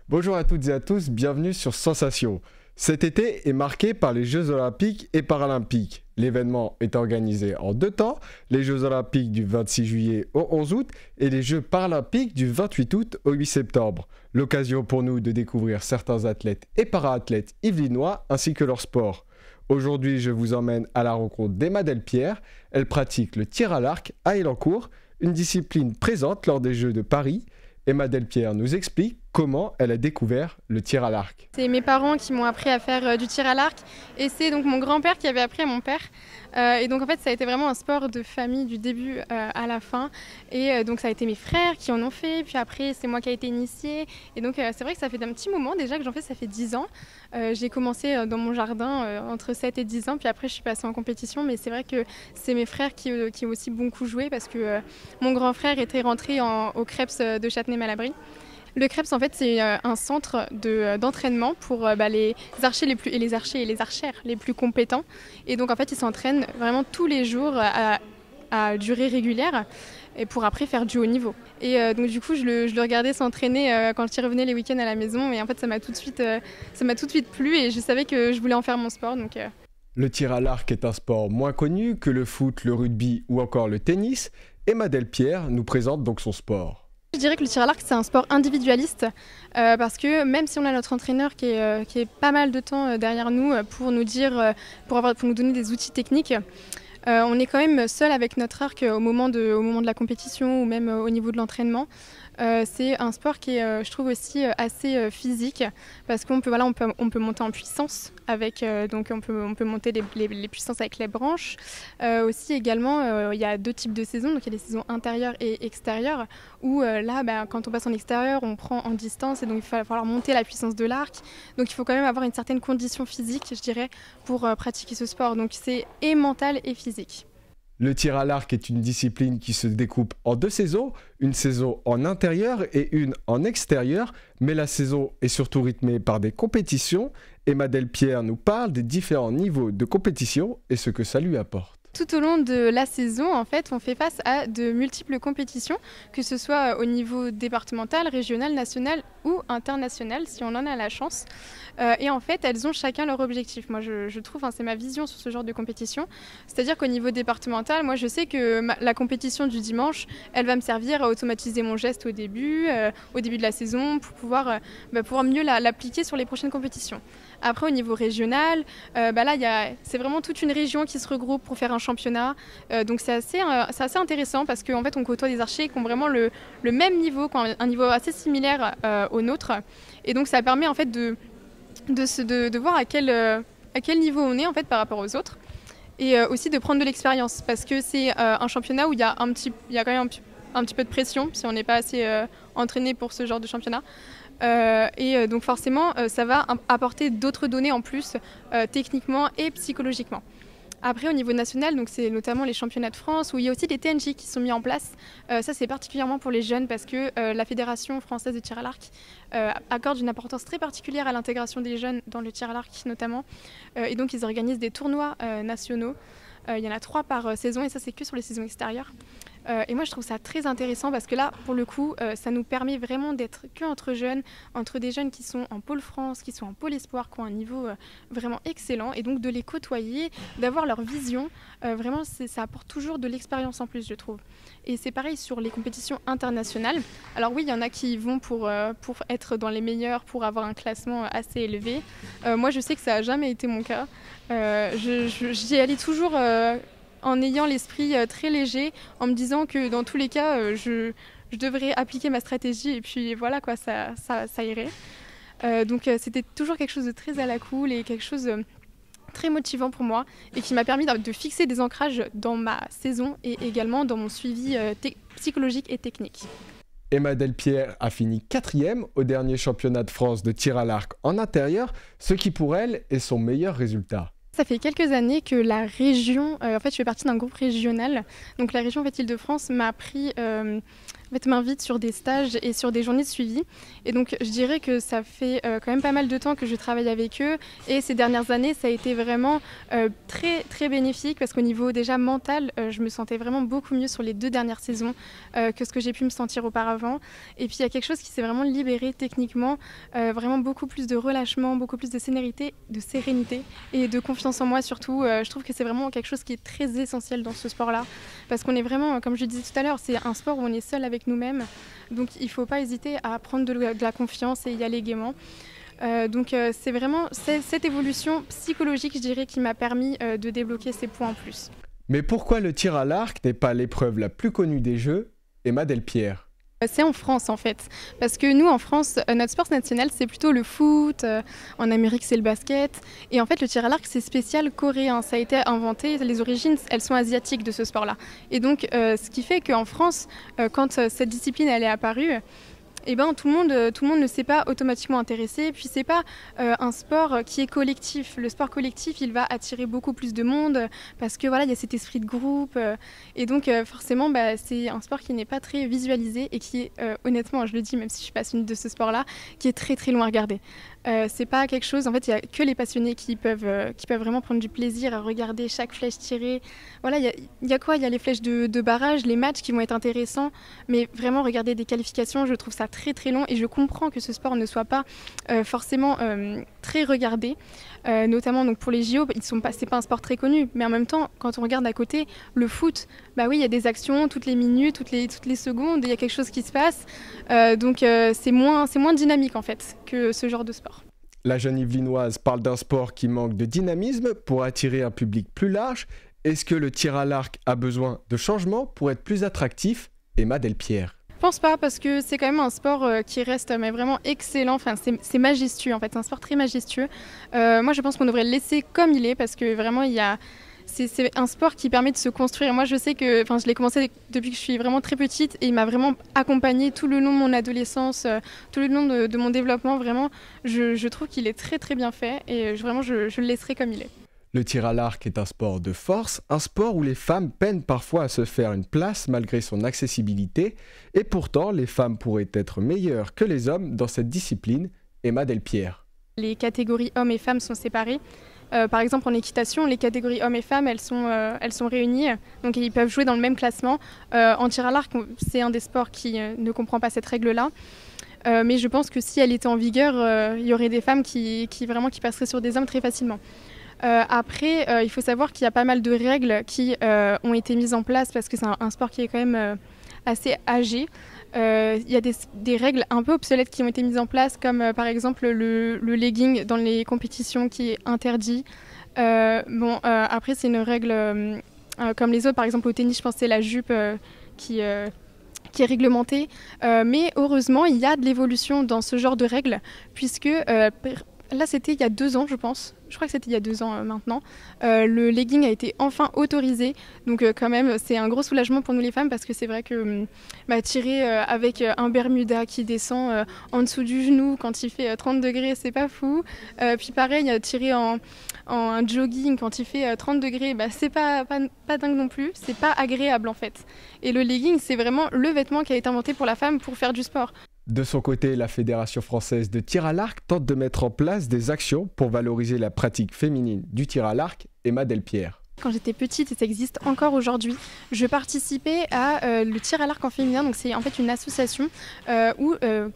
Bonjour à toutes et à tous, bienvenue sur Sensation. Cet été est marqué par les Jeux Olympiques et Paralympiques. L'événement est organisé en deux temps, les Jeux Olympiques du 26 juillet au 11 août et les Jeux Paralympiques du 28 août au 8 septembre. L'occasion pour nous de découvrir certains athlètes et para-athlètes yvelinois ainsi que leur sport. Aujourd'hui, je vous emmène à la rencontre d'Emma Delpierre. Elle pratique le tir à l'arc à Elancourt, une discipline présente lors des Jeux de Paris. Emma Delpierre nous explique comment elle a découvert le tir à l'arc. C'est mes parents qui m'ont appris à faire du tir à l'arc et c'est donc mon grand-père qui avait appris à mon père. Et donc en fait ça a été vraiment un sport de famille du début à la fin. Et donc ça a été mes frères qui en ont fait, puis après c'est moi qui ai été initiée. Et donc c'est vrai que ça fait un petit moment déjà que j'en fais, ça fait 10 ans. J'ai commencé dans mon jardin entre 7 et 10 ans, puis après je suis passée en compétition. Mais c'est vrai que c'est mes frères qui ont aussi beaucoup joué parce que mon grand frère était rentré au Creps de Châtenay-Malabry. Le Creps, en fait, c'est un centre d'entraînement pour les archers et les archères les plus compétents. Et donc, en fait, ils s'entraînent vraiment tous les jours à durée régulière et pour après faire du haut niveau. Et donc, du coup, je le regardais s'entraîner quand il revenait les week-ends à la maison. Et en fait, ça m'a tout de suite plu et je savais que je voulais en faire mon sport. Donc, Le tir à l'arc est un sport moins connu que le foot, le rugby ou encore le tennis. Emma Delpierre nous présente donc son sport. Je dirais que le tir à l'arc, c'est un sport individualiste parce que même si on a notre entraîneur qui est pas mal de temps derrière nous pour nous dire, pour nous donner des outils techniques, on est quand même seul avec notre arc au moment de la compétition ou même au niveau de l'entraînement. C'est un sport qui est, je trouve aussi assez physique parce qu'on peut monter en puissance avec, donc on peut monter les puissances avec les branches. Aussi également, il y a deux types de saisons, donc il y a les saisons intérieures et extérieures où là, quand on passe en extérieur, on prend en distance et donc il va falloir monter la puissance de l'arc. Donc il faut quand même avoir une certaine condition physique, je dirais, pour pratiquer ce sport. Donc c'est et mental et physique. Le tir à l'arc est une discipline qui se découpe en deux saisons, une saison en intérieur et une en extérieur, mais la saison est surtout rythmée par des compétitions. Emma Delpierre nous parle des différents niveaux de compétition et ce que ça lui apporte. Tout au long de la saison, en fait, on fait face à de multiples compétitions, que ce soit au niveau départemental, régional, national ou international, si on en a la chance. Et en fait, elles ont chacun leur objectif. Moi, je trouve, c'est ma vision sur ce genre de compétition. C'est-à-dire qu'au niveau départemental, moi, je sais que la compétition du dimanche, elle va me servir à automatiser mon geste au début de la saison, pour pouvoir mieux l'appliquer sur les prochaines compétitions. Après, au niveau régional, là, c'est vraiment toute une région qui se regroupe pour faire un championnat. Donc, c'est assez intéressant parce qu'en fait, on côtoie des archers qui ont vraiment le même niveau, un niveau assez similaire au nôtre. Et donc, ça permet en fait de voir à quel niveau on est en fait par rapport aux autres. Et aussi de prendre de l'expérience parce que c'est un championnat où il y a quand même un petit peu de pression si on n'est pas assez entraîné pour ce genre de championnat. Et donc forcément, ça va apporter d'autres données en plus, techniquement et psychologiquement. Après, au niveau national, donc c'est notamment les championnats de France, où il y a aussi des TNJ qui sont mis en place. Ça, c'est particulièrement pour les jeunes parce que la Fédération française de tir à l'arc accorde une importance très particulière à l'intégration des jeunes dans le tir à l'arc notamment. Et donc, ils organisent des tournois nationaux. Il y en a 3 par saison et ça, c'est que sur les saisons extérieures. Et moi, je trouve ça très intéressant parce que là, pour le coup, ça nous permet vraiment d'être qu'entre jeunes, entre des jeunes qui sont en pôle France, qui sont en pôle espoir, qui ont un niveau vraiment excellent. Et donc, de les côtoyer, d'avoir leur vision, vraiment, ça apporte toujours de l'expérience en plus, je trouve. Et c'est pareil sur les compétitions internationales. Alors oui, il y en a qui vont pour être dans les meilleurs, pour avoir un classement assez élevé. Moi, je sais que ça n'a jamais été mon cas. J'y allais toujours en ayant l'esprit très léger, en me disant que dans tous les cas, je devrais appliquer ma stratégie et puis voilà, quoi, ça irait. Donc c'était toujours quelque chose de très à la cool et quelque chose très motivant pour moi et qui m'a permis de fixer des ancrages dans ma saison et également dans mon suivi psychologique et technique. Emma Delpierre a fini 4e au dernier championnat de France de tir à l'arc en intérieur, ce qui pour elle est son meilleur résultat. Ça fait quelques années que la région, en fait je fais partie d'un groupe régional, donc la région Île-de-France m'a pris en fait, m'invitent sur des stages et sur des journées de suivi. Et donc, je dirais que ça fait quand même pas mal de temps que je travaille avec eux. Et ces dernières années, ça a été vraiment très, très bénéfique parce qu'au niveau déjà mental, je me sentais vraiment beaucoup mieux sur les 2 dernières saisons que ce que j'ai pu me sentir auparavant. Et puis, il y a quelque chose qui s'est vraiment libéré techniquement, vraiment beaucoup plus de relâchement, beaucoup plus de sérénité et de confiance en moi surtout. Je trouve que c'est vraiment quelque chose qui est très essentiel dans ce sport-là parce qu'on est vraiment, comme je disais tout à l'heure, c'est un sport où on est seul avec nous-mêmes. Donc, il ne faut pas hésiter à prendre de la confiance et y aller gaiement. C'est vraiment cette évolution psychologique, je dirais, qui m'a permis de débloquer ces points en plus. Mais pourquoi le tir à l'arc n'est pas l'épreuve la plus connue des Jeux, Emma Delpierre? C'est en France en fait, parce que nous en France, notre sport national c'est plutôt le foot, en Amérique c'est le basket, et en fait le tir à l'arc c'est spécial coréen, ça a été inventé, les origines elles sont asiatiques de ce sport-là. Et donc ce qui fait qu'en France, quand cette discipline elle est apparue, eh ben, tout le monde ne s'est pas automatiquement intéressé. Puis c'est pas un sport qui est collectif. Le sport collectif, il va attirer beaucoup plus de monde parce que voilà, il y a cet esprit de groupe. Et donc forcément, c'est un sport qui n'est pas très visualisé et qui est honnêtement, je le dis, même si je suis passionnée de ce sport-là, qui est très très loin à regarder. C'est pas quelque chose. En fait, il y a que les passionnés qui peuvent vraiment prendre du plaisir à regarder chaque flèche tirée. Voilà, il y a quoi? Il y a les flèches de barrage, les matchs qui vont être intéressants, mais vraiment regarder des qualifications, je trouve ça très très long et je comprends que ce sport ne soit pas forcément très regardé, notamment donc pour les JO, c'est pas un sport très connu, mais en même temps, quand on regarde à côté, le foot, bah oui, il y a des actions toutes les minutes, toutes les secondes, il y a quelque chose qui se passe, c'est moins dynamique en fait que ce genre de sport. La jeune Yvelinoise parle d'un sport qui manque de dynamisme pour attirer un public plus large. Est-ce que le tir à l'arc a besoin de changements pour être plus attractif? Emma Delpierre. Je pense pas parce que c'est quand même un sport qui reste mais vraiment excellent, enfin, c'est majestueux en fait, c'est un sport très majestueux. Moi je pense qu'on devrait le laisser comme il est parce que vraiment c'est un sport qui permet de se construire. Moi je sais que je l'ai commencé depuis que je suis vraiment très petite et il m'a vraiment accompagnée tout le long de mon adolescence, tout le long de mon développement. Vraiment je trouve qu'il est très très bien fait et vraiment je le laisserai comme il est. Le tir à l'arc est un sport de force, un sport où les femmes peinent parfois à se faire une place malgré son accessibilité, et pourtant les femmes pourraient être meilleures que les hommes dans cette discipline. Emma Delpierre. Les catégories hommes et femmes sont séparées. Par exemple en équitation, les catégories hommes et femmes elles sont réunies, donc ils peuvent jouer dans le même classement. En tir à l'arc, c'est un des sports qui ne comprend pas cette règle-là. Mais je pense que si elle était en vigueur, il y aurait des femmes qui passeraient sur des hommes très facilement. Après, il faut savoir qu'il y a pas mal de règles qui ont été mises en place parce que c'est un sport qui est quand même assez âgé. Il y a des règles un peu obsolètes qui ont été mises en place, comme par exemple le legging dans les compétitions qui est interdit. Après, c'est une règle comme les autres. Par exemple, au tennis, je pense que c'est la jupe qui est réglementée. Mais heureusement, il y a de l'évolution dans ce genre de règles, puisque là, c'était il y a 2 ans, je pense. Je crois que c'était il y a 2 ans maintenant. Le legging a été enfin autorisé. Donc quand même, c'est un gros soulagement pour nous les femmes parce que c'est vrai que tirer avec un Bermuda qui descend en dessous du genou quand il fait 30 degrés, c'est pas fou. Puis pareil, tirer en un jogging quand il fait 30 degrés, c'est pas dingue non plus. C'est pas agréable en fait. Et le legging, c'est vraiment le vêtement qui a été inventé pour la femme pour faire du sport. De son côté, la Fédération française de tir à l'arc tente de mettre en place des actions pour valoriser la pratique féminine du tir à l'arc. Emma Delpierre. Quand j'étais petite, et ça existe encore aujourd'hui, je participais à le tir à l'arc en féminin. Donc c'est en fait une association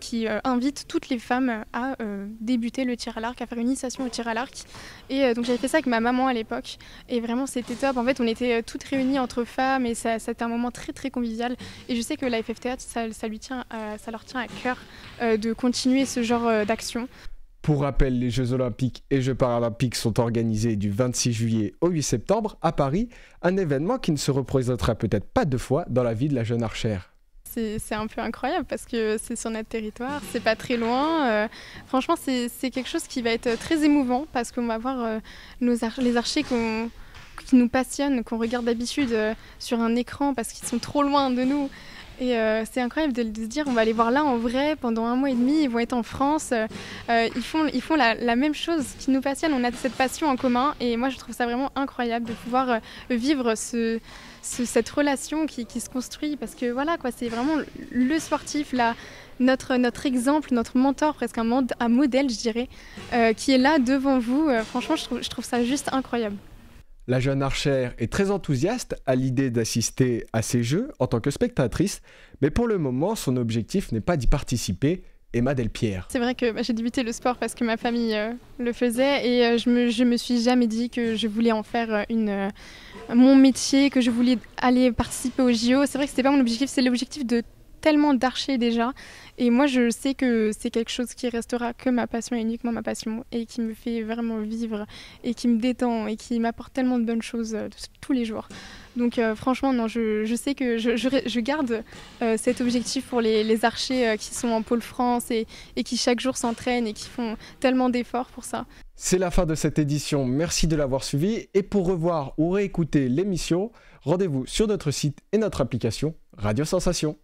qui invite toutes les femmes à débuter le tir à l'arc, à faire une initiation au tir à l'arc. Et donc j'avais fait ça avec ma maman à l'époque. Et vraiment c'était top. En fait on était toutes réunies entre femmes et c'était un moment très très convivial. Et je sais que la FFTA, ça leur tient à cœur de continuer ce genre d'action. Pour rappel, les Jeux Olympiques et Jeux Paralympiques sont organisés du 26 juillet au 8 septembre à Paris, un événement qui ne se représentera peut-être pas 2 fois dans la vie de la jeune archère. C'est un peu incroyable parce que c'est sur notre territoire, c'est pas très loin. Franchement, c'est quelque chose qui va être très émouvant parce qu'on va voir les archers qui nous passionnent, qu'on regarde d'habitude sur un écran parce qu'ils sont trop loin de nous. Et c'est incroyable de se dire, on va aller voir là en vrai pendant 1 mois et demi, ils vont être en France, ils font la même chose qui nous passionne, on a cette passion en commun et moi je trouve ça vraiment incroyable de pouvoir vivre cette relation qui se construit parce que voilà quoi, c'est vraiment le sportif, notre exemple, notre mentor, presque un modèle je dirais, qui est là devant vous. Franchement je trouve ça juste incroyable. La jeune archère est très enthousiaste à l'idée d'assister à ces jeux en tant que spectatrice, mais pour le moment, son objectif n'est pas d'y participer. Emma Delpierre. C'est vrai que j'ai débuté le sport parce que ma famille le faisait et je me suis jamais dit que je voulais en faire mon métier, que je voulais aller participer au JO. C'est vrai que c'était pas mon objectif, c'est l'objectif de tellement d'archers déjà. Et moi, je sais que c'est quelque chose qui restera que ma passion et uniquement ma passion et qui me fait vraiment vivre et qui me détend et qui m'apporte tellement de bonnes choses tous les jours. Donc franchement, non, je sais que je garde cet objectif pour les archers qui sont en pôle France et qui chaque jour s'entraînent et qui font tellement d'efforts pour ça. C'est la fin de cette édition, merci de l'avoir suivi et pour revoir ou réécouter l'émission, rendez-vous sur notre site et notre application Radio Sensation.